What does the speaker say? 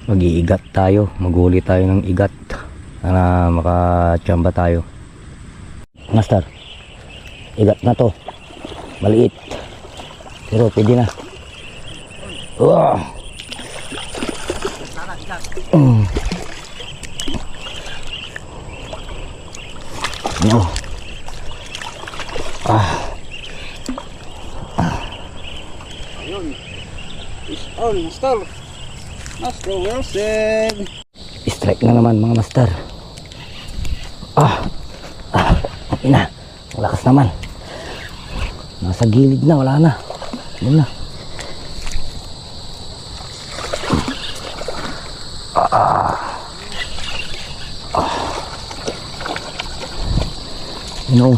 Mag-iigat tayo, maghuli tayo ng igat para makachamba tayo. Master, igat na to, maliit pero pwede na. No. Ayun. Is all, master. Master Wilson. Strike na naman mga master. Okay na. Ang lakas naman. Nasa gilid na, wala na. Yun na. You know.